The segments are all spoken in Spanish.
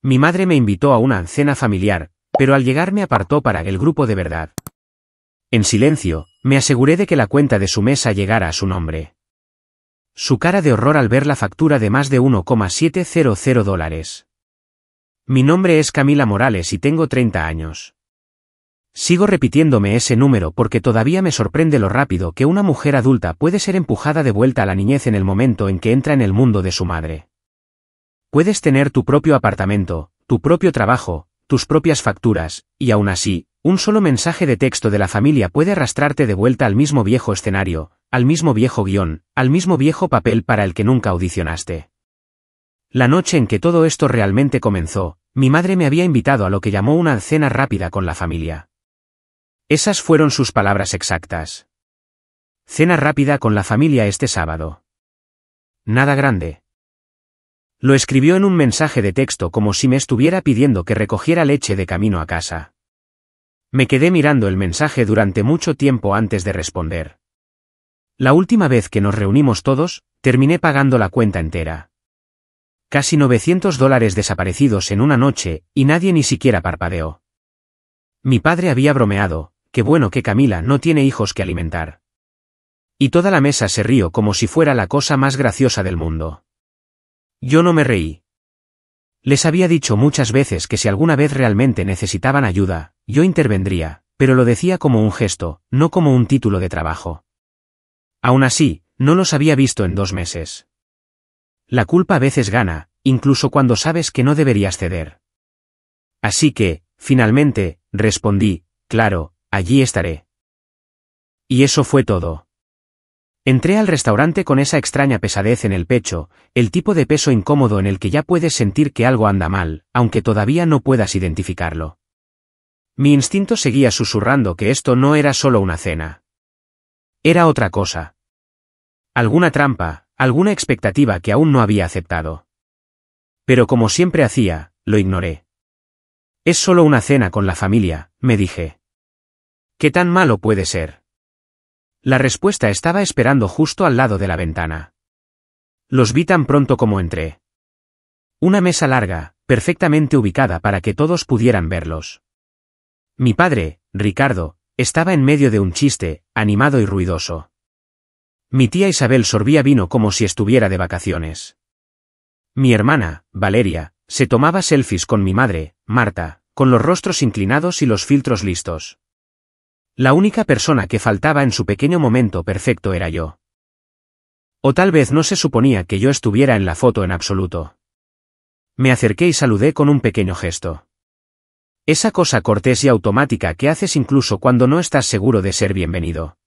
Mi madre me invitó a una cena familiar, pero al llegar me apartó para el grupo de verdad. En silencio, me aseguré de que la cuenta de su mesa llegara a su nombre. Su cara de horror al ver la factura de más de $1,700. Mi nombre es Camila Morales y tengo 30 años. Sigo repitiéndome ese número porque todavía me sorprende lo rápido que una mujer adulta puede ser empujada de vuelta a la niñez en el momento en que entra en el mundo de su madre. Puedes tener tu propio apartamento, tu propio trabajo, tus propias facturas, y aún así, un solo mensaje de texto de la familia puede arrastrarte de vuelta al mismo viejo escenario, al mismo viejo guión, al mismo viejo papel para el que nunca audicionaste. La noche en que todo esto realmente comenzó, mi madre me había invitado a lo que llamó una cena rápida con la familia. Esas fueron sus palabras exactas. Cena rápida con la familia este sábado. Nada grande. Lo escribió en un mensaje de texto como si me estuviera pidiendo que recogiera leche de camino a casa. Me quedé mirando el mensaje durante mucho tiempo antes de responder. La última vez que nos reunimos todos, terminé pagando la cuenta entera. Casi $900 desaparecidos en una noche, y nadie ni siquiera parpadeó. Mi padre había bromeado, qué bueno que Camila no tiene hijos que alimentar. Y toda la mesa se rió como si fuera la cosa más graciosa del mundo. Yo no me reí. Les había dicho muchas veces que si alguna vez realmente necesitaban ayuda, yo intervendría, pero lo decía como un gesto, no como un título de trabajo. Aún así, no los había visto en 2 meses. La culpa a veces gana, incluso cuando sabes que no deberías ceder. Así que, finalmente, respondí, claro, allí estaré. Y eso fue todo. Entré al restaurante con esa extraña pesadez en el pecho, el tipo de peso incómodo en el que ya puedes sentir que algo anda mal, aunque todavía no puedas identificarlo. Mi instinto seguía susurrando que esto no era solo una cena. Era otra cosa. Alguna trampa, alguna expectativa que aún no había aceptado. Pero como siempre hacía, lo ignoré. Es solo una cena con la familia, me dije. ¿Qué tan malo puede ser? La respuesta estaba esperando justo al lado de la ventana. Los vi tan pronto como entré. Una mesa larga, perfectamente ubicada para que todos pudieran verlos. Mi padre, Ricardo, estaba en medio de un chiste, animado y ruidoso. Mi tía Isabel sorbía vino como si estuviera de vacaciones. Mi hermana, Valeria, se tomaba selfies con mi madre, Marta, con los rostros inclinados y los filtros listos. La única persona que faltaba en su pequeño momento perfecto era yo. O tal vez no se suponía que yo estuviera en la foto en absoluto. Me acerqué y saludé con un pequeño gesto. Esa cosa cortés y automática que haces incluso cuando no estás seguro de ser bienvenido.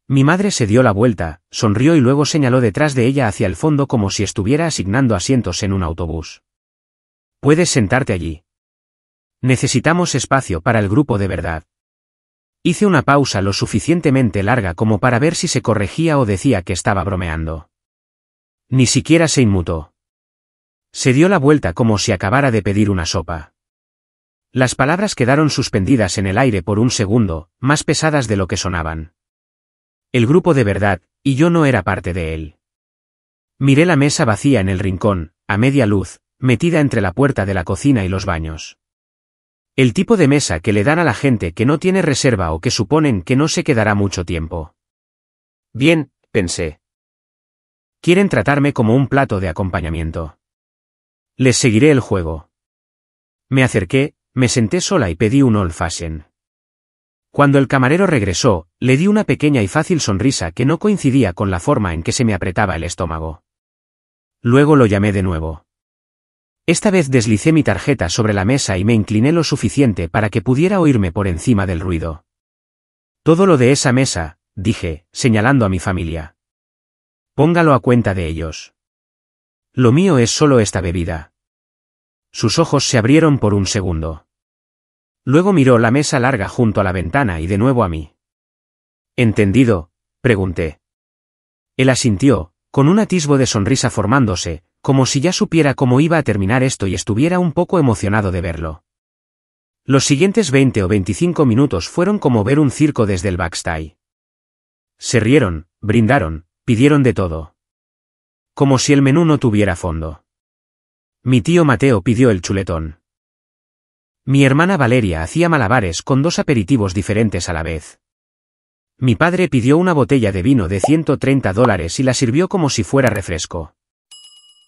Mi madre se dio la vuelta, sonrió y luego señaló detrás de ella hacia el fondo como si estuviera asignando asientos en un autobús. Puedes sentarte allí. Necesitamos espacio para el grupo de verdad. Hice una pausa lo suficientemente larga como para ver si se corregía o decía que estaba bromeando. Ni siquiera se inmutó. Se dio la vuelta como si acabara de pedir una sopa. Las palabras quedaron suspendidas en el aire por un segundo, más pesadas de lo que sonaban. El grupo de verdad, y yo no era parte de él. Miré la mesa vacía en el rincón, a media luz, metida entre la puerta de la cocina y los baños. El tipo de mesa que le dan a la gente que no tiene reserva o que suponen que no se quedará mucho tiempo. Bien, pensé. Quieren tratarme como un plato de acompañamiento. Les seguiré el juego. Me acerqué, me senté sola y pedí un old fashion. Cuando el camarero regresó, le di una pequeña y fácil sonrisa que no coincidía con la forma en que se me apretaba el estómago. Luego lo llamé de nuevo. Esta vez deslicé mi tarjeta sobre la mesa y me incliné lo suficiente para que pudiera oírme por encima del ruido. Todo lo de esa mesa, dije, señalando a mi familia. Póngalo a cuenta de ellos. Lo mío es solo esta bebida. Sus ojos se abrieron por un segundo. Luego miró la mesa larga junto a la ventana y de nuevo a mí. ¿Entendido?, pregunté. Él asintió, con un atisbo de sonrisa formándose, como si ya supiera cómo iba a terminar esto y estuviera un poco emocionado de verlo. Los siguientes 20 o 25 minutos fueron como ver un circo desde el backstage. Se rieron, brindaron, pidieron de todo. Como si el menú no tuviera fondo. Mi tío Mateo pidió el chuletón. Mi hermana Valeria hacía malabares con 2 aperitivos diferentes a la vez. Mi padre pidió una botella de vino de $130 y la sirvió como si fuera refresco.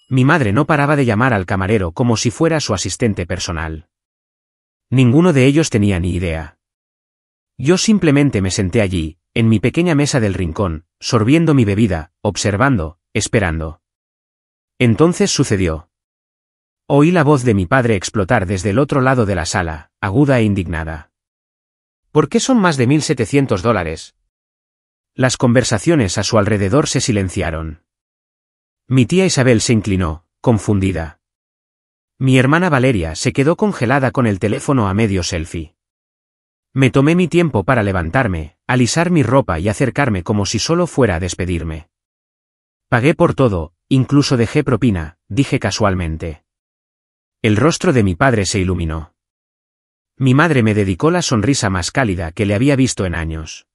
Mi madre no paraba de llamar al camarero como si fuera su asistente personal. Ninguno de ellos tenía ni idea. Yo simplemente me senté allí, en mi pequeña mesa del rincón, sorbiendo mi bebida, observando, esperando. Entonces sucedió. Oí la voz de mi padre explotar desde el otro lado de la sala, aguda e indignada. ¿Por qué son más de $1.700? Las conversaciones a su alrededor se silenciaron. Mi tía Isabel se inclinó, confundida. Mi hermana Valeria se quedó congelada con el teléfono a medio selfie. Me tomé mi tiempo para levantarme, alisar mi ropa y acercarme como si solo fuera a despedirme. Pagué por todo, incluso dejé propina, dije casualmente. El rostro de mi padre se iluminó. Mi madre me dedicó la sonrisa más cálida que le había visto en años.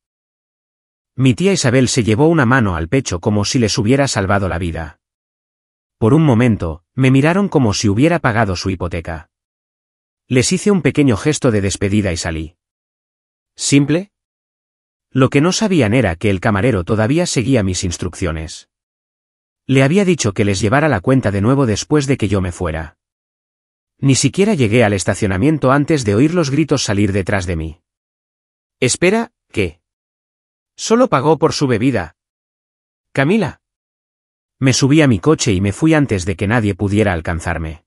Mi tía Isabel se llevó una mano al pecho como si les hubiera salvado la vida. Por un momento, me miraron como si hubiera pagado su hipoteca. Les hice un pequeño gesto de despedida y salí. ¿Simple? Lo que no sabían era que el camarero todavía seguía mis instrucciones. Le había dicho que les llevara la cuenta de nuevo después de que yo me fuera. Ni siquiera llegué al estacionamiento antes de oír los gritos salir detrás de mí. Espera, ¿qué? Solo pagó por su bebida. Camila. Me subí a mi coche y me fui antes de que nadie pudiera alcanzarme.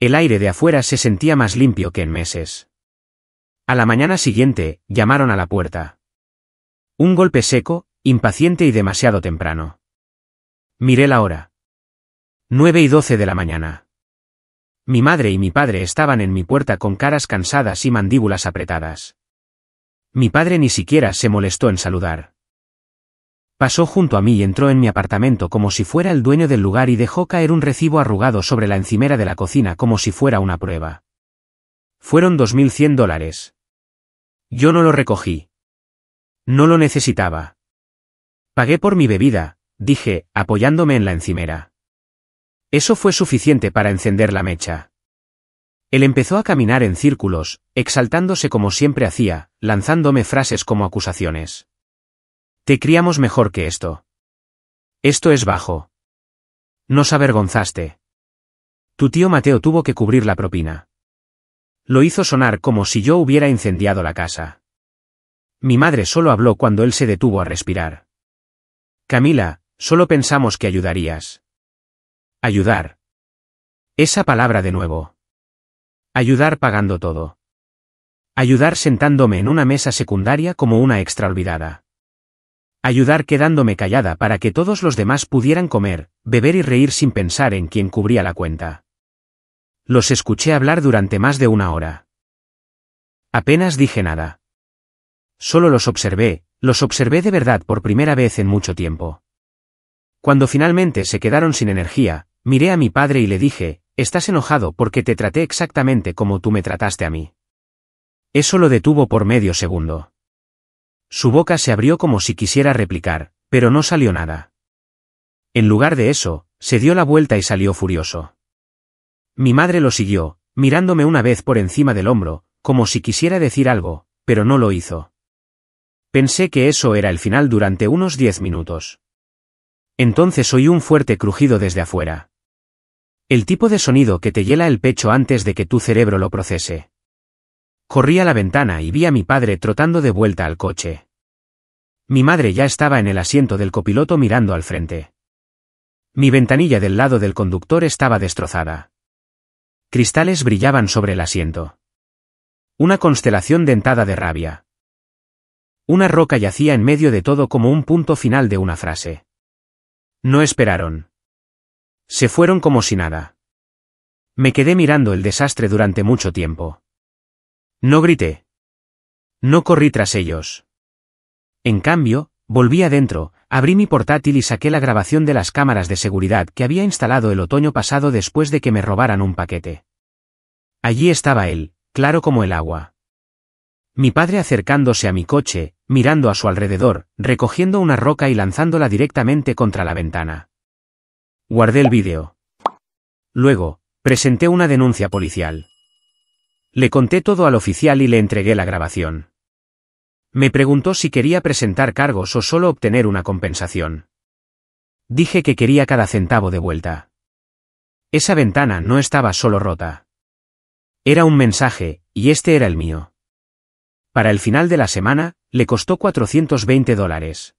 El aire de afuera se sentía más limpio que en meses. A la mañana siguiente, llamaron a la puerta. Un golpe seco, impaciente y demasiado temprano. Miré la hora. 9:12 de la mañana. Mi madre y mi padre estaban en mi puerta con caras cansadas y mandíbulas apretadas. Mi padre ni siquiera se molestó en saludar. Pasó junto a mí y entró en mi apartamento como si fuera el dueño del lugar y dejó caer un recibo arrugado sobre la encimera de la cocina como si fuera una prueba. Fueron $2.100. Yo no lo recogí. No lo necesitaba. Pagué por mi bebida, dije, apoyándome en la encimera. Eso fue suficiente para encender la mecha. Él empezó a caminar en círculos, exaltándose como siempre hacía, lanzándome frases como acusaciones. Te criamos mejor que esto. Esto es bajo. Nos avergonzaste. Tu tío Mateo tuvo que cubrir la propina. Lo hizo sonar como si yo hubiera incendiado la casa. Mi madre solo habló cuando él se detuvo a respirar. Camila, solo pensamos que ayudarías. Ayudar. Esa palabra de nuevo. Ayudar pagando todo. Ayudar sentándome en una mesa secundaria como una extra olvidada. Ayudar quedándome callada para que todos los demás pudieran comer, beber y reír sin pensar en quién cubría la cuenta. Los escuché hablar durante más de 1 hora. Apenas dije nada. Solo los observé de verdad por primera vez en mucho tiempo. Cuando finalmente se quedaron sin energía, miré a mi padre y le dije, estás enojado porque te traté exactamente como tú me trataste a mí. Eso lo detuvo por medio segundo. Su boca se abrió como si quisiera replicar, pero no salió nada. En lugar de eso, se dio la vuelta y salió furioso. Mi madre lo siguió, mirándome una vez por encima del hombro, como si quisiera decir algo, pero no lo hizo. Pensé que eso era el final durante unos 10 minutos. Entonces oí un fuerte crujido desde afuera. El tipo de sonido que te hiela el pecho antes de que tu cerebro lo procese. Corrí a la ventana y vi a mi padre trotando de vuelta al coche. Mi madre ya estaba en el asiento del copiloto mirando al frente. Mi ventanilla del lado del conductor estaba destrozada. Cristales brillaban sobre el asiento. Una constelación dentada de rabia. Una roca yacía en medio de todo como un punto final de una frase. No esperaron. Se fueron como si nada. Me quedé mirando el desastre durante mucho tiempo. No grité. No corrí tras ellos. En cambio, volví adentro, abrí mi portátil y saqué la grabación de las cámaras de seguridad que había instalado el otoño pasado después de que me robaran un paquete. Allí estaba él, claro como el agua. Mi padre acercándose a mi coche, mirando a su alrededor, recogiendo una roca y lanzándola directamente contra la ventana. Guardé el vídeo. Luego, Presenté una denuncia policial. Le conté todo al oficial y le entregué la grabación. Me preguntó si quería presentar cargos o solo obtener una compensación. Dije que quería cada centavo de vuelta. Esa ventana no estaba solo rota. Era un mensaje, y este era el mío. Para el final de la semana, le costó $420.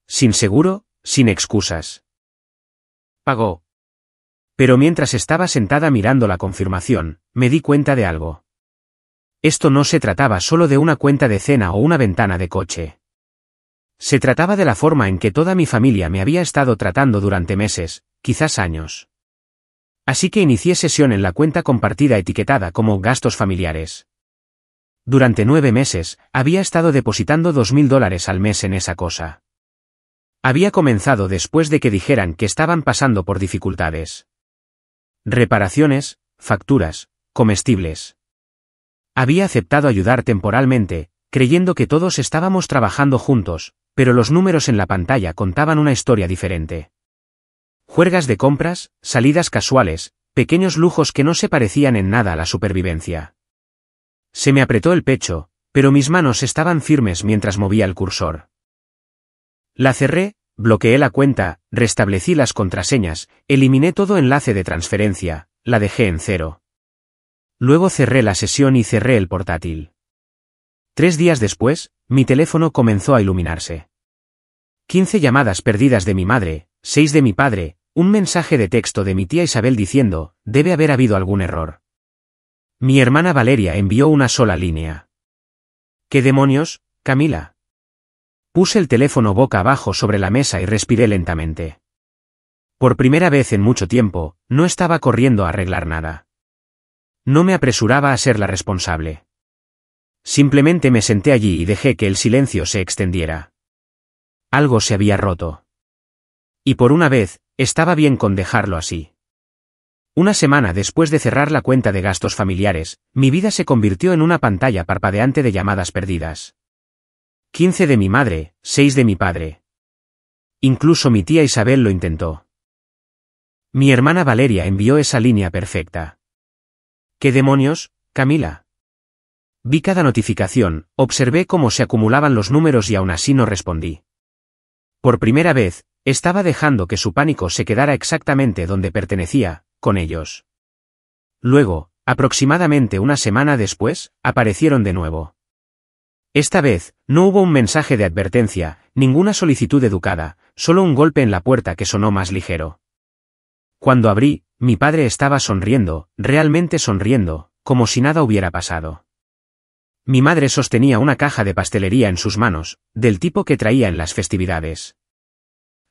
Sin seguro, sin excusas. Pagó. Pero mientras estaba sentada mirando la confirmación, me di cuenta de algo. Esto no se trataba solo de una cuenta de cena o una ventana de coche. Se trataba de la forma en que toda mi familia me había estado tratando durante meses, quizás años. Así que inicié sesión en la cuenta compartida etiquetada como gastos familiares. Durante 9 meses, había estado depositando $2000 al mes en esa cosa. Había comenzado después de que dijeran que estaban pasando por dificultades. Reparaciones, facturas, comestibles. Había aceptado ayudar temporalmente, creyendo que todos estábamos trabajando juntos, pero los números en la pantalla contaban una historia diferente. Juergas de compras, salidas casuales, pequeños lujos que no se parecían en nada a la supervivencia. Se me apretó el pecho, pero mis manos estaban firmes mientras movía el cursor. La cerré, bloqueé la cuenta, restablecí las contraseñas, eliminé todo enlace de transferencia, la dejé en 0. Luego cerré la sesión y cerré el portátil. 3 días después, mi teléfono comenzó a iluminarse. 15 llamadas perdidas de mi madre, 6 de mi padre, un mensaje de texto de mi tía Isabel diciendo, debe haber habido algún error. Mi hermana Valeria envió una sola línea. ¿Qué demonios, Camila? Puse el teléfono boca abajo sobre la mesa y respiré lentamente. Por primera vez en mucho tiempo, no estaba corriendo a arreglar nada. No me apresuraba a ser la responsable. Simplemente me senté allí y dejé que el silencio se extendiera. Algo se había roto. Y por una vez, estaba bien con dejarlo así. Una semana después de cerrar la cuenta de gastos familiares, mi vida se convirtió en una pantalla parpadeante de llamadas perdidas. 15 de mi madre, 6 de mi padre. Incluso mi tía Isabel lo intentó. Mi hermana Valeria envió esa línea perfecta. ¿Qué demonios, Camila? Vi cada notificación, observé cómo se acumulaban los números y aún así no respondí. Por primera vez, estaba dejando que su pánico se quedara exactamente donde pertenecía, con ellos. Luego, aproximadamente una semana después, aparecieron de nuevo. Esta vez, no hubo un mensaje de advertencia, ninguna solicitud educada, solo un golpe en la puerta que sonó más ligero. Cuando abrí, mi padre estaba sonriendo, realmente sonriendo, como si nada hubiera pasado. Mi madre sostenía una caja de pastelería en sus manos, del tipo que traía en las festividades.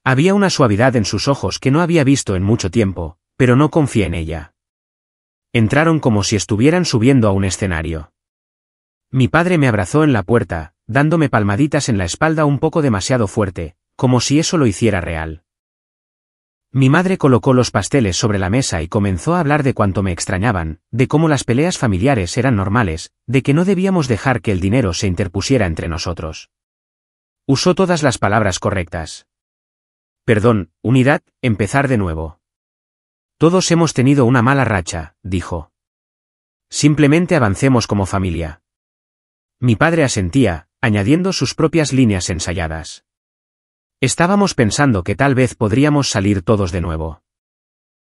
Había una suavidad en sus ojos que no había visto en mucho tiempo, pero no confié en ella. Entraron como si estuvieran subiendo a un escenario. Mi padre me abrazó en la puerta, dándome palmaditas en la espalda un poco demasiado fuerte, como si eso lo hiciera real. Mi madre colocó los pasteles sobre la mesa y comenzó a hablar de cuánto me extrañaban, de cómo las peleas familiares eran normales, de que no debíamos dejar que el dinero se interpusiera entre nosotros. Usó todas las palabras correctas. Perdón, unidad, empezar de nuevo. Todos hemos tenido una mala racha, dijo. Simplemente avancemos como familia. Mi padre asentía, añadiendo sus propias líneas ensayadas. Estábamos pensando que tal vez podríamos salir todos de nuevo.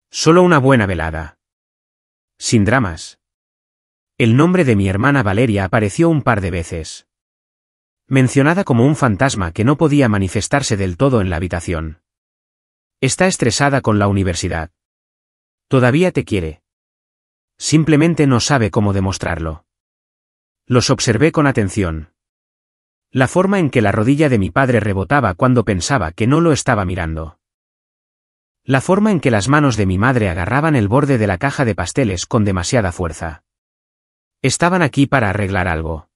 Solo una buena velada. Sin dramas. El nombre de mi hermana Valeria apareció un par de veces. Mencionada como un fantasma que no podía manifestarse del todo en la habitación. Está estresada con la universidad. Todavía te quiere. Simplemente no sabe cómo demostrarlo. Los observé con atención. La forma en que la rodilla de mi padre rebotaba cuando pensaba que no lo estaba mirando. La forma en que las manos de mi madre agarraban el borde de la caja de pasteles con demasiada fuerza. Estaban aquí para arreglar algo.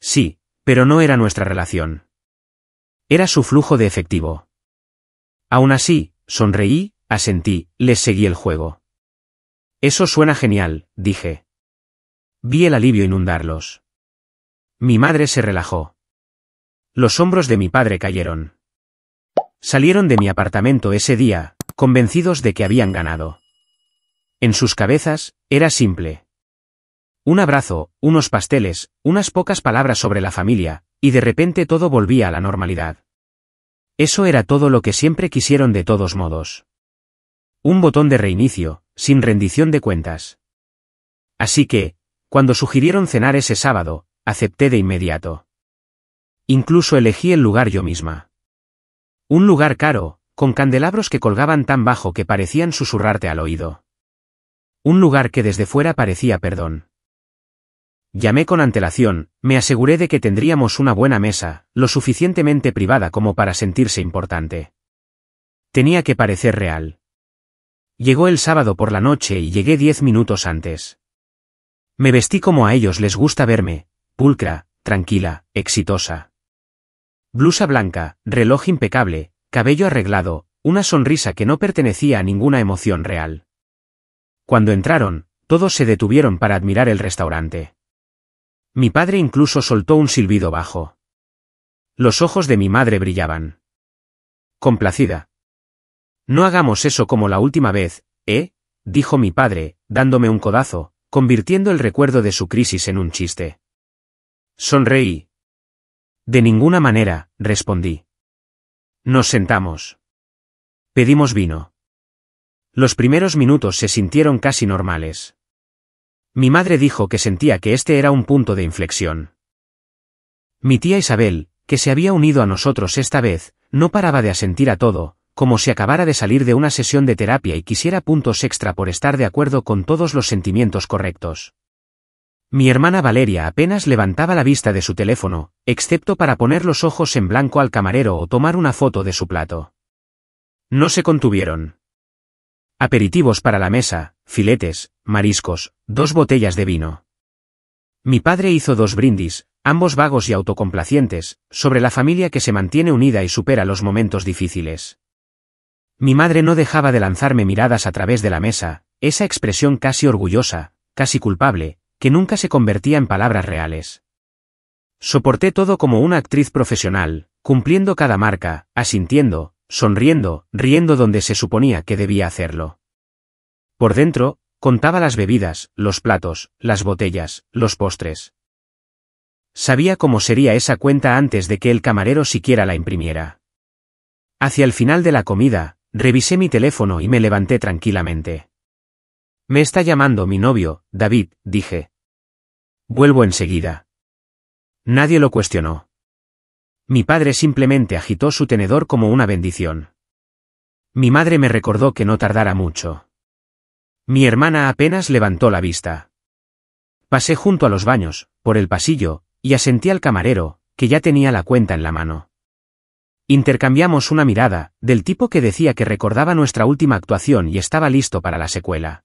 Sí, pero no era nuestra relación. Era su flujo de efectivo. Aún así, sonreí, asentí, les seguí el juego. Eso suena genial, dije. Vi el alivio inundarlos. Mi madre se relajó. Los hombros de mi padre cayeron. Salieron de mi apartamento ese día, convencidos de que habían ganado. En sus cabezas, era simple. Un abrazo, unos pasteles, unas pocas palabras sobre la familia, y de repente todo volvía a la normalidad. Eso era todo lo que siempre quisieron de todos modos. Un botón de reinicio, sin rendición de cuentas. Así que, cuando sugirieron cenar ese sábado, acepté de inmediato. Incluso elegí el lugar yo misma. Un lugar caro, con candelabros que colgaban tan bajo que parecían susurrarte al oído. Un lugar que desde fuera parecía perdón. Llamé con antelación, me aseguré de que tendríamos una buena mesa, lo suficientemente privada como para sentirse importante. Tenía que parecer real. Llegó el sábado por la noche y llegué 10 minutos antes. Me vestí como a ellos les gusta verme, pulcra, tranquila, exitosa. Blusa blanca, reloj impecable, cabello arreglado, una sonrisa que no pertenecía a ninguna emoción real. Cuando entraron, todos se detuvieron para admirar el restaurante. Mi padre incluso soltó un silbido bajo. Los ojos de mi madre brillaban. Complacida. No hagamos eso como la última vez, dijo mi padre, dándome un codazo, convirtiendo el recuerdo de su crisis en un chiste. Sonreí. De ninguna manera, respondí. Nos sentamos. Pedimos vino. Los primeros minutos se sintieron casi normales. Mi madre dijo que sentía que este era un punto de inflexión. Mi tía Isabel, que se había unido a nosotros esta vez, no paraba de asentir a todo, como si acabara de salir de una sesión de terapia y quisiera puntos extra por estar de acuerdo con todos los sentimientos correctos. Mi hermana Valeria apenas levantaba la vista de su teléfono, excepto para poner los ojos en blanco al camarero o tomar una foto de su plato. No se contuvieron. Aperitivos para la mesa, filetes, mariscos, 2 botellas de vino. Mi padre hizo 2 brindis, ambos vagos y autocomplacientes, sobre la familia que se mantiene unida y supera los momentos difíciles. Mi madre no dejaba de lanzarme miradas a través de la mesa, esa expresión casi orgullosa, casi culpable, que nunca se convertía en palabras reales. Soporté todo como una actriz profesional, cumpliendo cada marca, asintiendo, sonriendo, riendo donde se suponía que debía hacerlo. Por dentro, contaba las bebidas, los platos, las botellas, los postres. Sabía cómo sería esa cuenta antes de que el camarero siquiera la imprimiera. Hacia el final de la comida, revisé mi teléfono y me levanté tranquilamente. Me está llamando mi novio, David, dije. Vuelvo enseguida. Nadie lo cuestionó. Mi padre simplemente agitó su tenedor como una bendición. Mi madre me recordó que no tardara mucho. Mi hermana apenas levantó la vista. Pasé junto a los baños, por el pasillo, y asentí al camarero, que ya tenía la cuenta en la mano. Intercambiamos una mirada, del tipo que decía que recordaba nuestra última actuación y estaba listo para la secuela.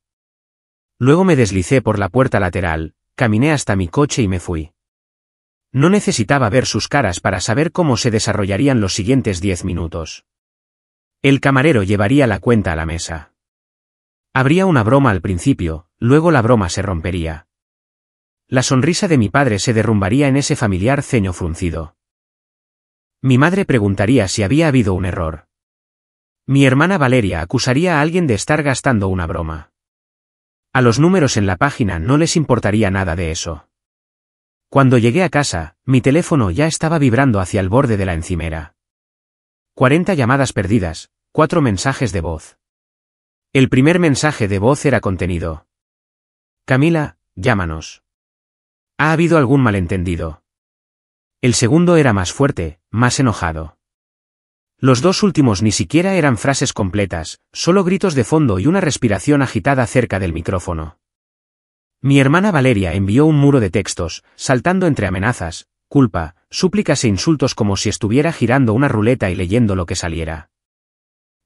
Luego me deslicé por la puerta lateral, caminé hasta mi coche y me fui. No necesitaba ver sus caras para saber cómo se desarrollarían los siguientes 10 minutos. El camarero llevaría la cuenta a la mesa. Habría una broma al principio, luego la broma se rompería. La sonrisa de mi padre se derrumbaría en ese familiar ceño fruncido. Mi madre preguntaría si había habido un error. Mi hermana Valeria acusaría a alguien de estar gastando una broma. A los números en la página no les importaría nada de eso. Cuando llegué a casa, mi teléfono ya estaba vibrando hacia el borde de la encimera. 40 llamadas perdidas, 4 mensajes de voz. El primer mensaje de voz era contenido. Camila, llámanos. ¿Ha habido algún malentendido? El segundo era más fuerte, más enojado. Los 2 últimos ni siquiera eran frases completas, solo gritos de fondo y una respiración agitada cerca del micrófono. Mi hermana Valeria envió un muro de textos, saltando entre amenazas, culpa, súplicas e insultos como si estuviera girando una ruleta y leyendo lo que saliera.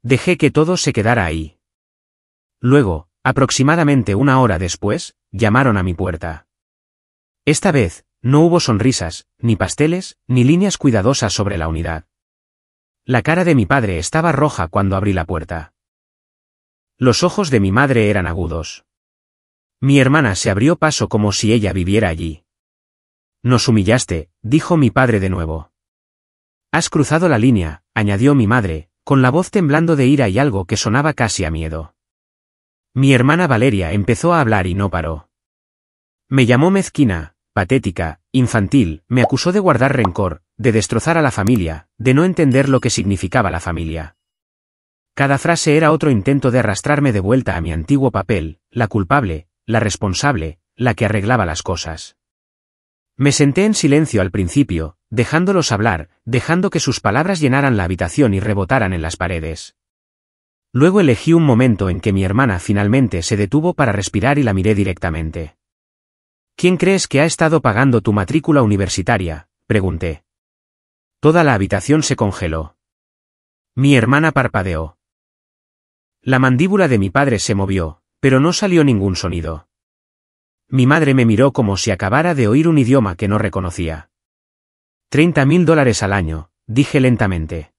Dejé que todo se quedara ahí. Luego, aproximadamente 1 hora después, llamaron a mi puerta. Esta vez, no hubo sonrisas, ni pasteles, ni líneas cuidadosas sobre la unidad. La cara de mi padre estaba roja cuando abrí la puerta. Los ojos de mi madre eran agudos. Mi hermana se abrió paso como si ella viviera allí. Nos humillaste, dijo mi padre de nuevo. Has cruzado la línea, añadió mi madre, con la voz temblando de ira y algo que sonaba casi a miedo. Mi hermana Valeria empezó a hablar y no paró. Me llamó mezquina, patética, infantil, me acusó de guardar rencor, de destrozar a la familia, de no entender lo que significaba la familia. Cada frase era otro intento de arrastrarme de vuelta a mi antiguo papel, la culpable, la responsable, la que arreglaba las cosas. Me senté en silencio al principio, dejándolos hablar, dejando que sus palabras llenaran la habitación y rebotaran en las paredes. Luego elegí un momento en que mi hermana finalmente se detuvo para respirar y la miré directamente. ¿Quién crees que ha estado pagando tu matrícula universitaria?, pregunté. Toda la habitación se congeló. Mi hermana parpadeó. La mandíbula de mi padre se movió, pero no salió ningún sonido. Mi madre me miró como si acabara de oír un idioma que no reconocía. $30.000 al año, dije lentamente.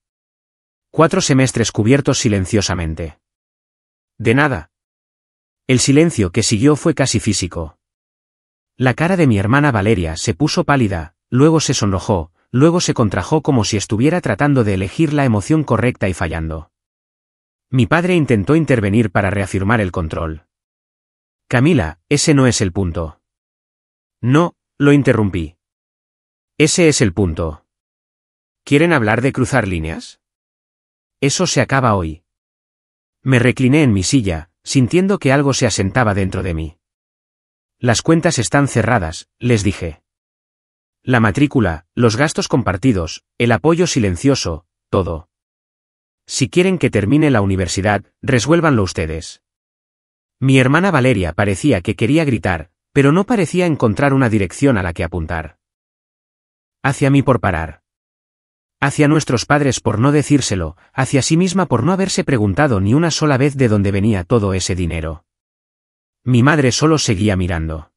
4 semestres cubiertos silenciosamente. De nada. El silencio que siguió fue casi físico. La cara de mi hermana Valeria se puso pálida, luego se sonrojó, luego se contrajo como si estuviera tratando de elegir la emoción correcta y fallando. Mi padre intentó intervenir para reafirmar el control. Camila, ese no es el punto. No, lo interrumpí. Ese es el punto. ¿Quieren hablar de cruzar líneas? Eso se acaba hoy. Me recliné en mi silla, sintiendo que algo se asentaba dentro de mí. Las cuentas están cerradas, les dije. La matrícula, los gastos compartidos, el apoyo silencioso, todo. Si quieren que termine la universidad, resuélvanlo ustedes. Mi hermana Valeria parecía que quería gritar, pero no parecía encontrar una dirección a la que apuntar. Hacia mí por parar. Hacia nuestros padres por no decírselo, hacia sí misma por no haberse preguntado ni una sola vez de dónde venía todo ese dinero. Mi madre solo seguía mirando.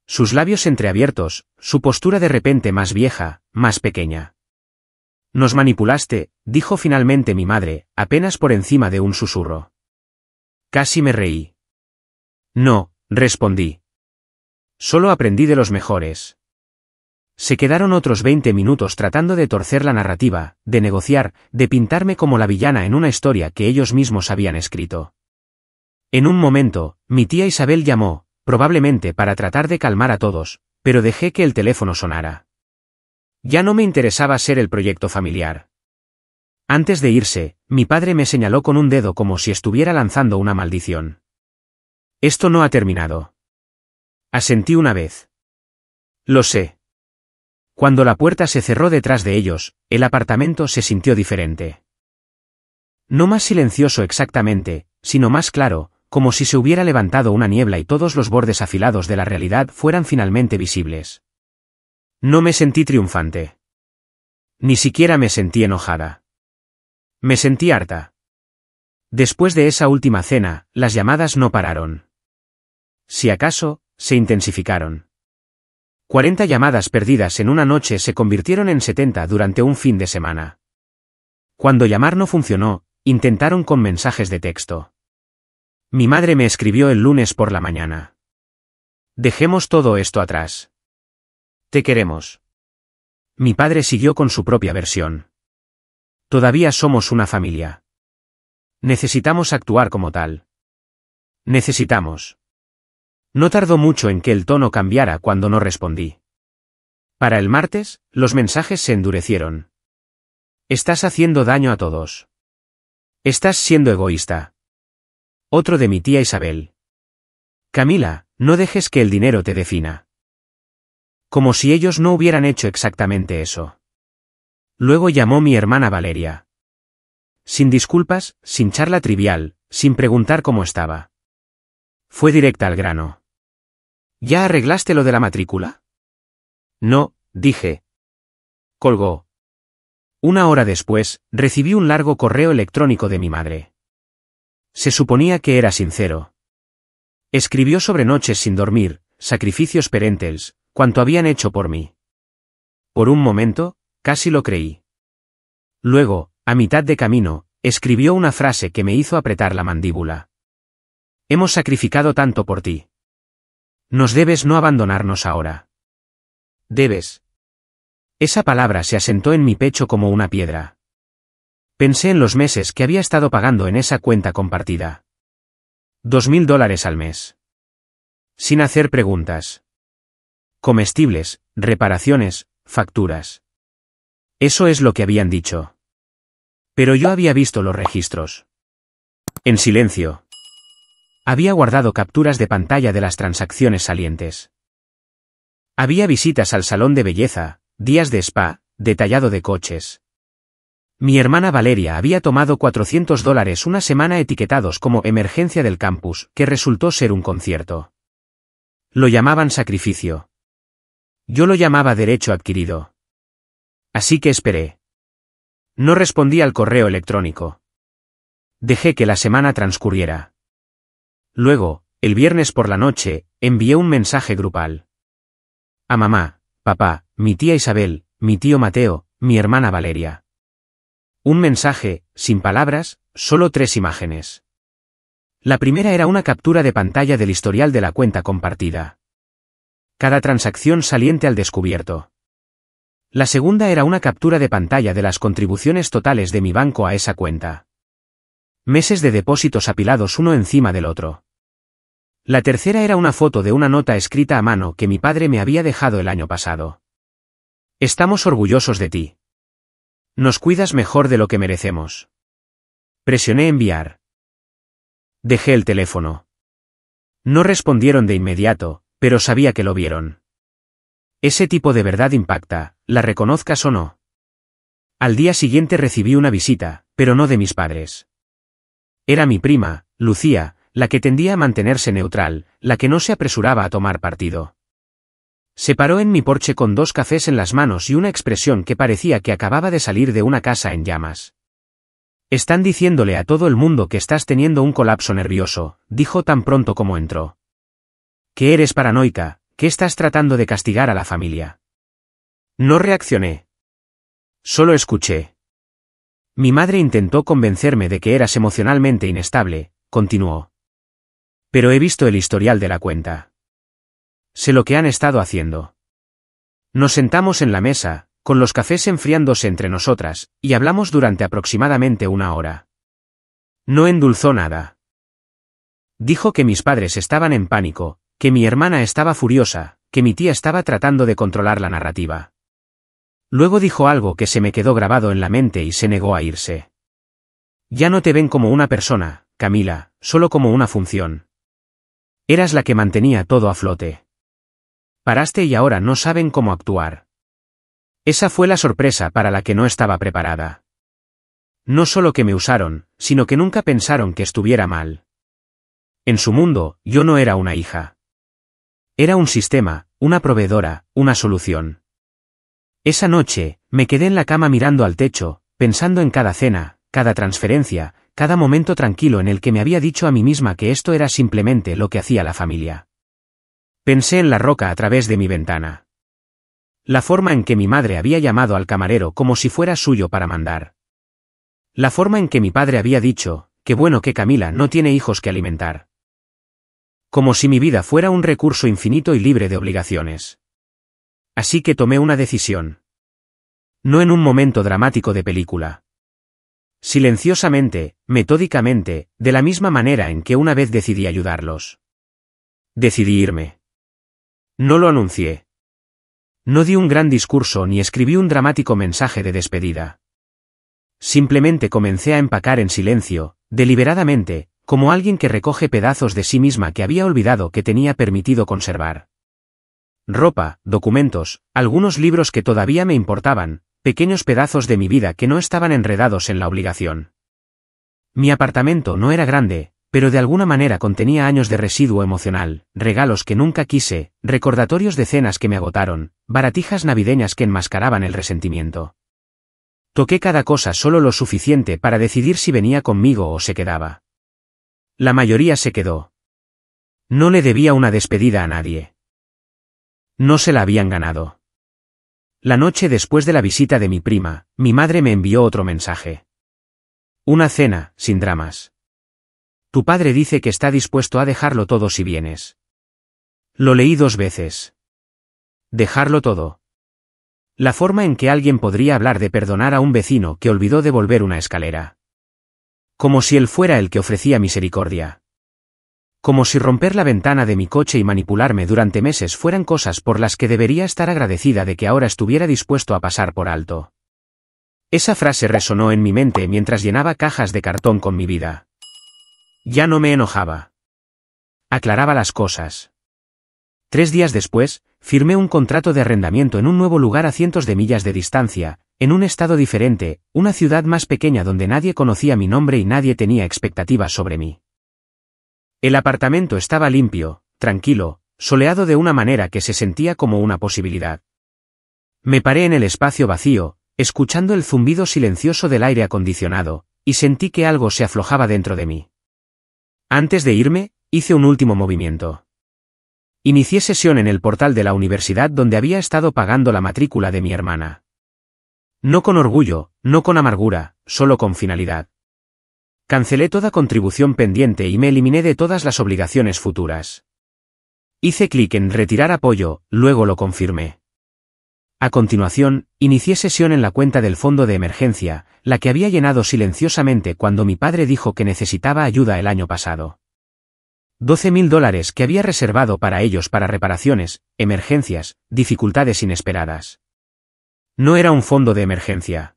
Sus labios entreabiertos, su postura de repente más vieja, más pequeña. Nos manipulaste, dijo finalmente mi madre, apenas por encima de un susurro. Casi me reí. No, respondí. Solo aprendí de los mejores. Se quedaron otros 20 minutos tratando de torcer la narrativa, de negociar, de pintarme como la villana en una historia que ellos mismos habían escrito. En un momento, mi tía Isabel llamó, probablemente para tratar de calmar a todos, pero dejé que el teléfono sonara. Ya no me interesaba ser el proyecto familiar. Antes de irse, mi padre me señaló con un dedo como si estuviera lanzando una maldición. Esto no ha terminado. Asentí una vez. Lo sé. Cuando la puerta se cerró detrás de ellos, el apartamento se sintió diferente. No más silencioso exactamente, sino más claro, como si se hubiera levantado una niebla y todos los bordes afilados de la realidad fueran finalmente visibles. No me sentí triunfante. Ni siquiera me sentí enojada. Me sentí harta. Después de esa última cena, las llamadas no pararon. Si acaso, se intensificaron. 40 llamadas perdidas en una noche se convirtieron en 70 durante un fin de semana. Cuando llamar no funcionó, intentaron con mensajes de texto. Mi madre me escribió el lunes por la mañana. Dejemos todo esto atrás. Te queremos. Mi padre siguió con su propia versión. Todavía somos una familia. Necesitamos actuar como tal. Necesitamos. No tardó mucho en que el tono cambiara cuando no respondí. Para el martes, los mensajes se endurecieron. Estás haciendo daño a todos. Estás siendo egoísta. Otro de mi tía Isabel. Camila, no dejes que el dinero te defina. Como si ellos no hubieran hecho exactamente eso. Luego llamó mi hermana Valeria. Sin disculpas, sin charla trivial, sin preguntar cómo estaba. Fue directa al grano. ¿Ya arreglaste lo de la matrícula? No, dije. Colgó. Una hora después, recibí un largo correo electrónico de mi madre. Se suponía que era sincero. Escribió sobre noches sin dormir, sacrificios parentals, cuanto habían hecho por mí. Por un momento, casi lo creí. Luego, a mitad de camino, escribió una frase que me hizo apretar la mandíbula. Hemos sacrificado tanto por ti. Nos debes no abandonarnos ahora. Debes. Esa palabra se asentó en mi pecho como una piedra. Pensé en los meses que había estado pagando en esa cuenta compartida. $2000 al mes. Sin hacer preguntas. Comestibles, reparaciones, facturas. Eso es lo que habían dicho. Pero yo había visto los registros. En silencio. Había guardado capturas de pantalla de las transacciones salientes. Había visitas al salón de belleza, días de spa, detallado de coches. Mi hermana Valeria había tomado $400 una semana etiquetados como emergencia del campus, que resultó ser un concierto. Lo llamaban sacrificio. Yo lo llamaba derecho adquirido. Así que esperé. No respondí al correo electrónico. Dejé que la semana transcurriera. Luego, el viernes por la noche, envié un mensaje grupal. A mamá, papá, mi tía Isabel, mi tío Mateo, mi hermana Valeria. Un mensaje, sin palabras, solo 3 imágenes. La primera era una captura de pantalla del historial de la cuenta compartida. Cada transacción saliente al descubierto. La segunda era una captura de pantalla de las contribuciones totales de mi banco a esa cuenta. Meses de depósitos apilados uno encima del otro. La tercera era una foto de una nota escrita a mano que mi padre me había dejado el año pasado. Estamos orgullosos de ti. Nos cuidas mejor de lo que merecemos. Presioné enviar. Dejé el teléfono. No respondieron de inmediato, pero sabía que lo vieron. Ese tipo de verdad impacta, la reconozcas o no. Al día siguiente recibí una visita, pero no de mis padres. Era mi prima, Lucía, la que tendía a mantenerse neutral, la que no se apresuraba a tomar partido. Se paró en mi porche con 2 cafés en las manos y una expresión que parecía que acababa de salir de una casa en llamas. Están diciéndole a todo el mundo que estás teniendo un colapso nervioso, dijo tan pronto como entró. Que eres paranoica, que estás tratando de castigar a la familia. No reaccioné. Solo escuché. Mi madre intentó convencerme de que eras emocionalmente inestable, continuó. Pero he visto el historial de la cuenta. Sé lo que han estado haciendo. Nos sentamos en la mesa, con los cafés enfriándose entre nosotras, y hablamos durante aproximadamente 1 hora. No endulzó nada. Dijo que mis padres estaban en pánico, que mi hermana estaba furiosa, que mi tía estaba tratando de controlar la narrativa. Luego dijo algo que se me quedó grabado en la mente y se negó a irse. Ya no te ven como una persona, Camila, solo como una función. Eras la que mantenía todo a flote. Paraste y ahora no saben cómo actuar. Esa fue la sorpresa para la que no estaba preparada. No solo que me usaron, sino que nunca pensaron que estuviera mal. En su mundo, yo no era una hija. Era un sistema, una proveedora, una solución. Esa noche, me quedé en la cama mirando al techo, pensando en cada cena, cada transferencia, cada momento tranquilo en el que me había dicho a mí misma que esto era simplemente lo que hacía la familia. Pensé en la roca a través de mi ventana. La forma en que mi madre había llamado al camarero como si fuera suyo para mandar. La forma en que mi padre había dicho, qué bueno que Camila no tiene hijos que alimentar. Como si mi vida fuera un recurso infinito y libre de obligaciones. Así que tomé una decisión. No en un momento dramático de película. Silenciosamente, metódicamente, de la misma manera en que una vez decidí ayudarlos. Decidí irme. No lo anuncié. No di un gran discurso ni escribí un dramático mensaje de despedida. Simplemente comencé a empacar en silencio, deliberadamente, como alguien que recoge pedazos de sí misma que había olvidado que tenía permitido conservar. Ropa, documentos, algunos libros que todavía me importaban, pequeños pedazos de mi vida que no estaban enredados en la obligación. Mi apartamento no era grande, pero de alguna manera contenía años de residuo emocional, regalos que nunca quise, recordatorios de cenas que me agotaron, baratijas navideñas que enmascaraban el resentimiento. Toqué cada cosa solo lo suficiente para decidir si venía conmigo o se quedaba. La mayoría se quedó. No le debía una despedida a nadie. No se la habían ganado. La noche después de la visita de mi prima, mi madre me envió otro mensaje. Una cena, sin dramas. Tu padre dice que está dispuesto a dejarlo todo si vienes. Lo leí 2 veces. Dejarlo todo. La forma en que alguien podría hablar de perdonar a un vecino que olvidó devolver una escalera. Como si él fuera el que ofrecía misericordia. Como si romper la ventana de mi coche y manipularme durante meses fueran cosas por las que debería estar agradecida de que ahora estuviera dispuesto a pasar por alto. Esa frase resonó en mi mente mientras llenaba cajas de cartón con mi vida. Ya no me enojaba. Aclaraba las cosas. 3 días después, firmé un contrato de arrendamiento en un nuevo lugar a cientos de millas de distancia, en un estado diferente, una ciudad más pequeña donde nadie conocía mi nombre y nadie tenía expectativas sobre mí. El apartamento estaba limpio, tranquilo, soleado de una manera que se sentía como una posibilidad. Me paré en el espacio vacío, escuchando el zumbido silencioso del aire acondicionado, y sentí que algo se aflojaba dentro de mí. Antes de irme, hice un último movimiento. Inicié sesión en el portal de la universidad donde había estado pagando la matrícula de mi hermana. No con orgullo, no con amargura, solo con finalidad. Cancelé toda contribución pendiente y me eliminé de todas las obligaciones futuras. Hice clic en retirar apoyo, luego lo confirmé. A continuación, inicié sesión en la cuenta del fondo de emergencia, la que había llenado silenciosamente cuando mi padre dijo que necesitaba ayuda el año pasado. $12.000 que había reservado para ellos para reparaciones, emergencias, dificultades inesperadas. No era un fondo de emergencia.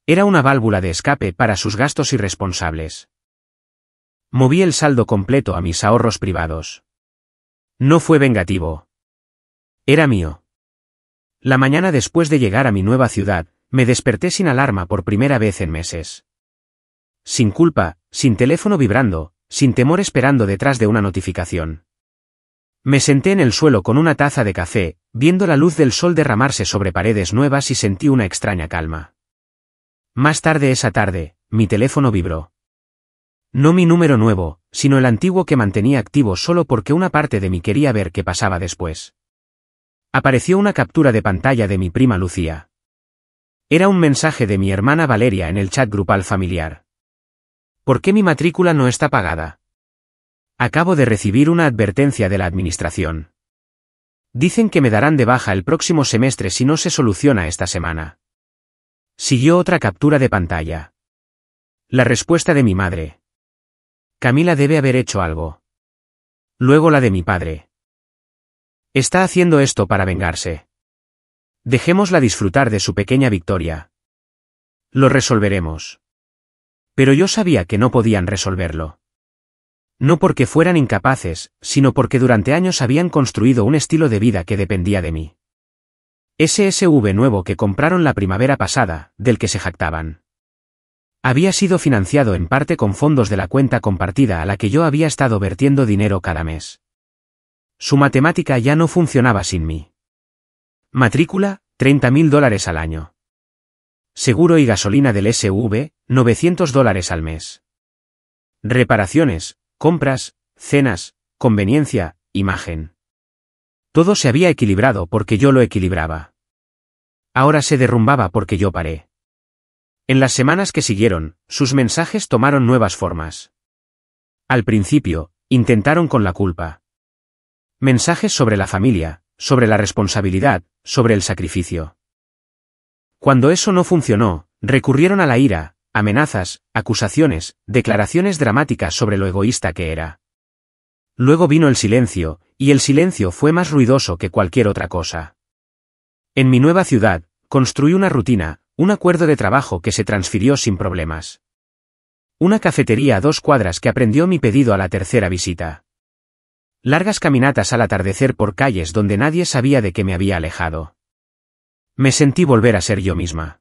Era una válvula de escape para sus gastos irresponsables. Moví el saldo completo a mis ahorros privados. No fue vengativo. Era mío. La mañana después de llegar a mi nueva ciudad, me desperté sin alarma por primera vez en meses. Sin culpa, sin teléfono vibrando, sin temor esperando detrás de una notificación. Me senté en el suelo con una taza de café, viendo la luz del sol derramarse sobre paredes nuevas y sentí una extraña calma. Más tarde esa tarde, mi teléfono vibró. No mi número nuevo, sino el antiguo que mantenía activo solo porque una parte de mí quería ver qué pasaba después. Apareció una captura de pantalla de mi prima Lucía. Era un mensaje de mi hermana Valeria en el chat grupal familiar. ¿Por qué mi matrícula no está pagada? Acabo de recibir una advertencia de la administración. Dicen que me darán de baja el próximo semestre si no se soluciona esta semana. Siguió otra captura de pantalla. La respuesta de mi madre. Camila debe haber hecho algo. Luego la de mi padre. Está haciendo esto para vengarse. Dejémosla disfrutar de su pequeña victoria. Lo resolveremos. Pero yo sabía que no podían resolverlo. No porque fueran incapaces, sino porque durante años habían construido un estilo de vida que dependía de mí. Ese SUV nuevo que compraron la primavera pasada, del que se jactaban. Había sido financiado en parte con fondos de la cuenta compartida a la que yo había estado vertiendo dinero cada mes. Su matemática ya no funcionaba sin mí. Matrícula, $30.000 al año. Seguro y gasolina del SUV, $900 al mes. Reparaciones, compras, cenas, conveniencia, imagen. Todo se había equilibrado porque yo lo equilibraba. Ahora se derrumbaba porque yo paré. En las semanas que siguieron, sus mensajes tomaron nuevas formas. Al principio, intentaron con la culpa. Mensajes sobre la familia, sobre la responsabilidad, sobre el sacrificio. Cuando eso no funcionó, recurrieron a la ira, amenazas, acusaciones, declaraciones dramáticas sobre lo egoísta que era. Luego vino el silencio, y el silencio fue más ruidoso que cualquier otra cosa. En mi nueva ciudad, construí una rutina, un acuerdo de trabajo que se transfirió sin problemas. Una cafetería a 2 cuadras que aprendió mi pedido a la tercera visita. Largas caminatas al atardecer por calles donde nadie sabía de que me había alejado. Me sentí volver a ser yo misma.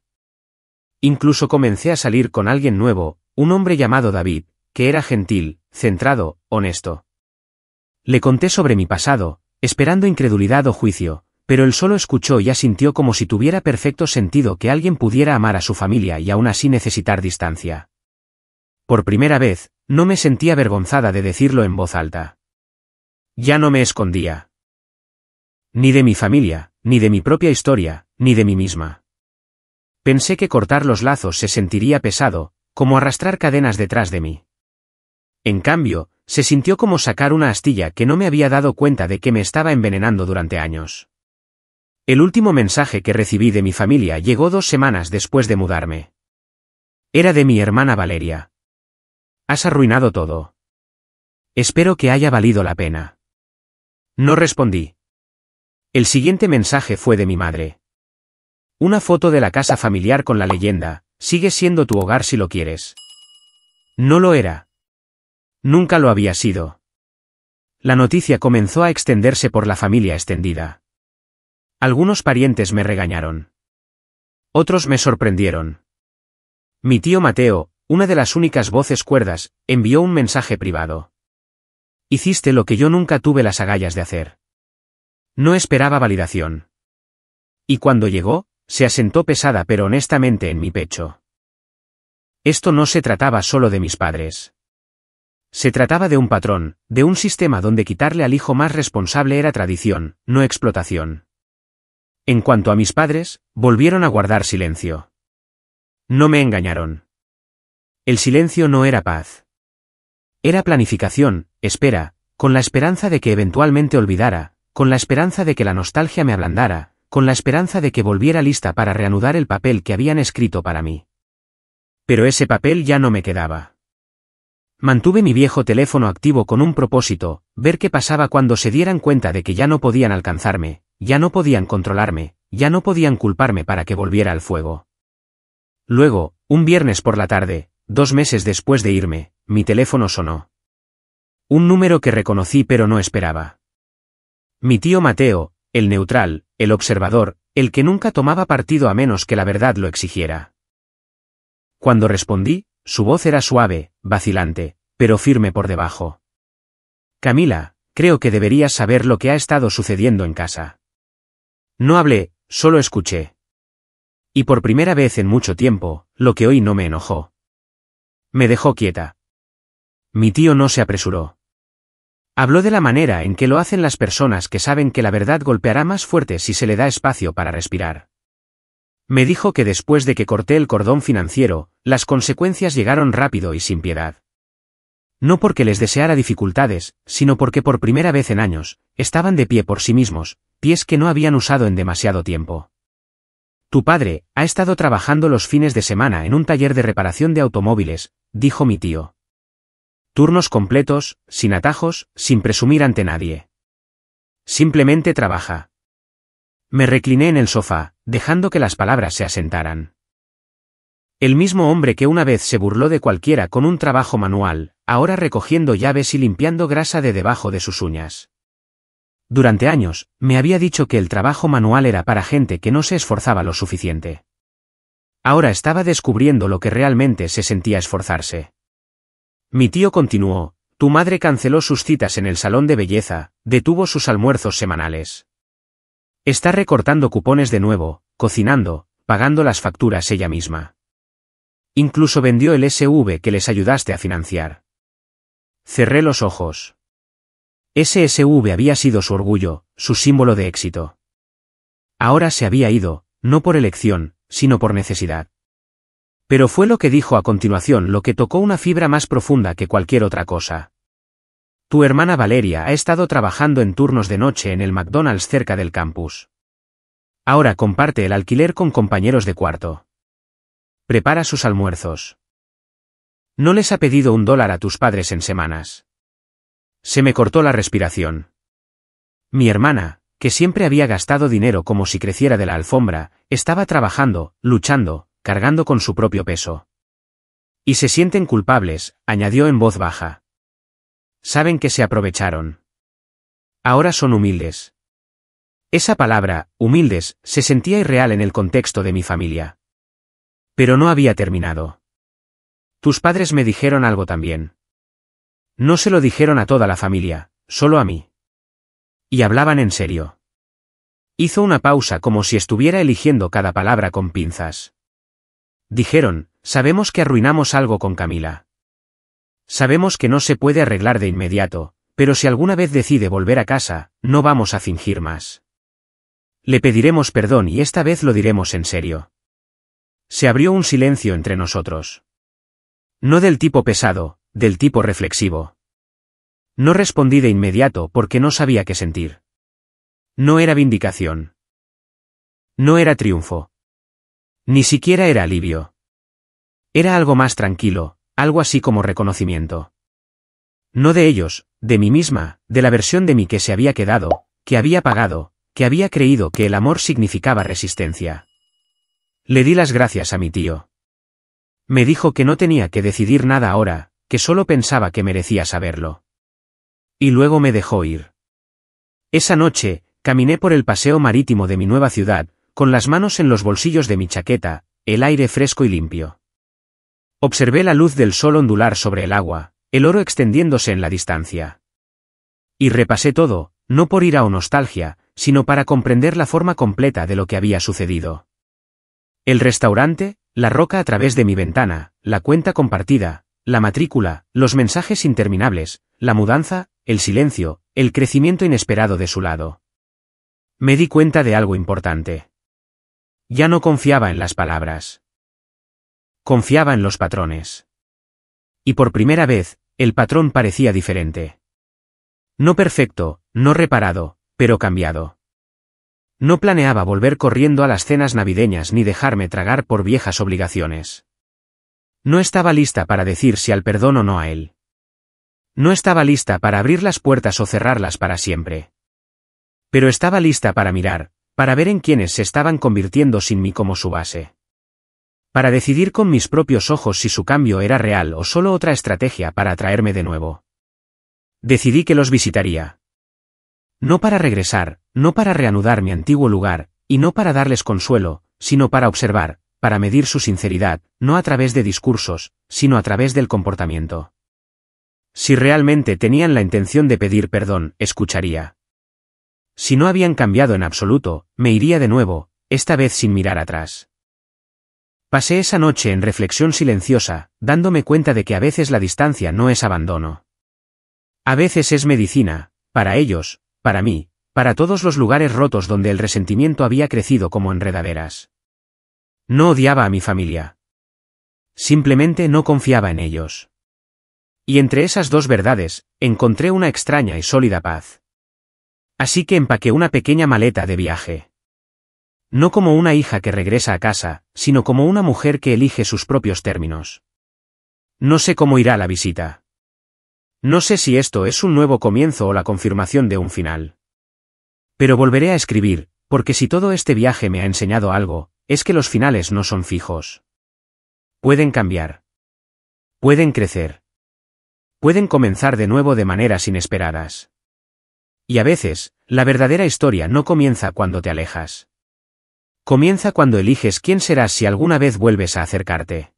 Incluso comencé a salir con alguien nuevo, un hombre llamado David, que era gentil, centrado, honesto. Le conté sobre mi pasado, esperando incredulidad o juicio, pero él solo escuchó y asintió como si tuviera perfecto sentido que alguien pudiera amar a su familia y aún así necesitar distancia. Por primera vez, no me sentí avergonzada de decirlo en voz alta. Ya no me escondía. Ni de mi familia, ni de mi propia historia, ni de mí misma. Pensé que cortar los lazos se sentiría pesado, como arrastrar cadenas detrás de mí. En cambio, se sintió como sacar una astilla que no me había dado cuenta de que me estaba envenenando durante años. El último mensaje que recibí de mi familia llegó 2 semanas después de mudarme. Era de mi hermana Valeria. Has arruinado todo. Espero que haya valido la pena. No respondí. El siguiente mensaje fue de mi madre. Una foto de la casa familiar con la leyenda, sigue siendo tu hogar si lo quieres. No lo era. Nunca lo había sido. La noticia comenzó a extenderse por la familia extendida. Algunos parientes me regañaron. Otros me sorprendieron. Mi tío Mateo, una de las únicas voces cuerdas, envió un mensaje privado. Hiciste lo que yo nunca tuve las agallas de hacer. No esperaba validación. Y cuando llegó, se asentó pesada pero honestamente en mi pecho. Esto no se trataba solo de mis padres. Se trataba de un patrón, de un sistema donde quitarle al hijo más responsable era tradición, no explotación. En cuanto a mis padres, volvieron a guardar silencio. No me engañaron. El silencio no era paz. Era planificación, espera, con la esperanza de que eventualmente olvidara, con la esperanza de que la nostalgia me ablandara, con la esperanza de que volviera lista para reanudar el papel que habían escrito para mí. Pero ese papel ya no me quedaba. Mantuve mi viejo teléfono activo con un propósito, ver qué pasaba cuando se dieran cuenta de que ya no podían alcanzarme, ya no podían controlarme, ya no podían culparme para que volviera al fuego. Luego, un viernes por la tarde, 2 meses después de irme, mi teléfono sonó. Un número que reconocí pero no esperaba. Mi tío Mateo, el neutral, el observador, el que nunca tomaba partido a menos que la verdad lo exigiera. Cuando respondí, su voz era suave, vacilante, pero firme por debajo. Camila, creo que deberías saber lo que ha estado sucediendo en casa. No hablé, solo escuché. Y por primera vez en mucho tiempo, lo que oí no me enojó. Me dejó quieta. Mi tío no se apresuró. Habló de la manera en que lo hacen las personas que saben que la verdad golpeará más fuerte si se le da espacio para respirar. Me dijo que después de que corté el cordón financiero, las consecuencias llegaron rápido y sin piedad. No porque les deseara dificultades, sino porque por primera vez en años, estaban de pie por sí mismos, pies que no habían usado en demasiado tiempo. Tu padre ha estado trabajando los fines de semana en un taller de reparación de automóviles, dijo mi tío. Turnos completos, sin atajos, sin presumir ante nadie. Simplemente trabaja. Me recliné en el sofá, dejando que las palabras se asentaran. El mismo hombre que una vez se burló de cualquiera con un trabajo manual, ahora recogiendo llaves y limpiando grasa de debajo de sus uñas. Durante años, me había dicho que el trabajo manual era para gente que no se esforzaba lo suficiente. Ahora estaba descubriendo lo que realmente se sentía esforzarse. Mi tío continuó, tu madre canceló sus citas en el salón de belleza, detuvo sus almuerzos semanales. Está recortando cupones de nuevo, cocinando, pagando las facturas ella misma. Incluso vendió el SUV que les ayudaste a financiar. Cerré los ojos. Ese SUV había sido su orgullo, su símbolo de éxito. Ahora se había ido, no por elección, sino por necesidad. Pero fue lo que dijo a continuación lo que tocó una fibra más profunda que cualquier otra cosa. Tu hermana Valeria ha estado trabajando en turnos de noche en el McDonald's cerca del campus. Ahora comparte el alquiler con compañeros de cuarto. Prepara sus almuerzos. No les ha pedido $1 a tus padres en semanas. Se me cortó la respiración. Mi hermana, que siempre había gastado dinero como si creciera de la alfombra, estaba trabajando, luchando, cargando con su propio peso. Y se sienten culpables, añadió en voz baja. Saben que se aprovecharon. Ahora son humildes. Esa palabra, humildes, se sentía irreal en el contexto de mi familia. Pero no había terminado. Tus padres me dijeron algo también. No se lo dijeron a toda la familia, solo a mí. Y hablaban en serio. Hizo una pausa como si estuviera eligiendo cada palabra con pinzas. Dijeron, sabemos que arruinamos algo con Camila. Sabemos que no se puede arreglar de inmediato, pero si alguna vez decide volver a casa, no vamos a fingir más. Le pediremos perdón y esta vez lo diremos en serio. Se abrió un silencio entre nosotros. No del tipo pesado, del tipo reflexivo. No respondí de inmediato porque no sabía qué sentir. No era vindicación. No era triunfo. Ni siquiera era alivio. Era algo más tranquilo, algo así como reconocimiento. No de ellos, de mí misma, de la versión de mí que se había quedado, que había pagado, que había creído que el amor significaba resistencia. Le di las gracias a mi tío. Me dijo que no tenía que decidir nada ahora, que solo pensaba que merecía saberlo. Y luego me dejó ir. Esa noche, caminé por el paseo marítimo de mi nueva ciudad, con las manos en los bolsillos de mi chaqueta, el aire fresco y limpio. Observé la luz del sol ondular sobre el agua, el oro extendiéndose en la distancia. Y repasé todo, no por ira o nostalgia, sino para comprender la forma completa de lo que había sucedido. El restaurante, la roca a través de mi ventana, la cuenta compartida, la matrícula, los mensajes interminables, la mudanza, el silencio, el crecimiento inesperado de su lado. Me di cuenta de algo importante. Ya no confiaba en las palabras. Confiaba en los patrones. Y por primera vez, el patrón parecía diferente. No perfecto, no reparado, pero cambiado. No planeaba volver corriendo a las cenas navideñas ni dejarme tragar por viejas obligaciones. No estaba lista para decir si al perdón o no a él. No estaba lista para abrir las puertas o cerrarlas para siempre. Pero estaba lista para mirar, para ver en quiénes se estaban convirtiendo sin mí como su base. Para decidir con mis propios ojos si su cambio era real o solo otra estrategia para atraerme de nuevo. Decidí que los visitaría. No para regresar, no para reanudar mi antiguo lugar, y no para darles consuelo, sino para observar, para medir su sinceridad, no a través de discursos, sino a través del comportamiento. Si realmente tenían la intención de pedir perdón, escucharía. Si no habían cambiado en absoluto, me iría de nuevo, esta vez sin mirar atrás. Pasé esa noche en reflexión silenciosa, dándome cuenta de que a veces la distancia no es abandono. A veces es medicina, para ellos, para mí, para todos los lugares rotos donde el resentimiento había crecido como enredaderas. No odiaba a mi familia. Simplemente no confiaba en ellos. Y entre esas dos verdades, encontré una extraña y sólida paz. Así que empaqué una pequeña maleta de viaje. No como una hija que regresa a casa, sino como una mujer que elige sus propios términos. No sé cómo irá la visita. No sé si esto es un nuevo comienzo o la confirmación de un final. Pero volveré a escribir, porque si todo este viaje me ha enseñado algo, es que los finales no son fijos. Pueden cambiar. Pueden crecer. Pueden comenzar de nuevo de maneras inesperadas. Y a veces, la verdadera historia no comienza cuando te alejas. Comienza cuando eliges quién serás si alguna vez vuelves a acercarte.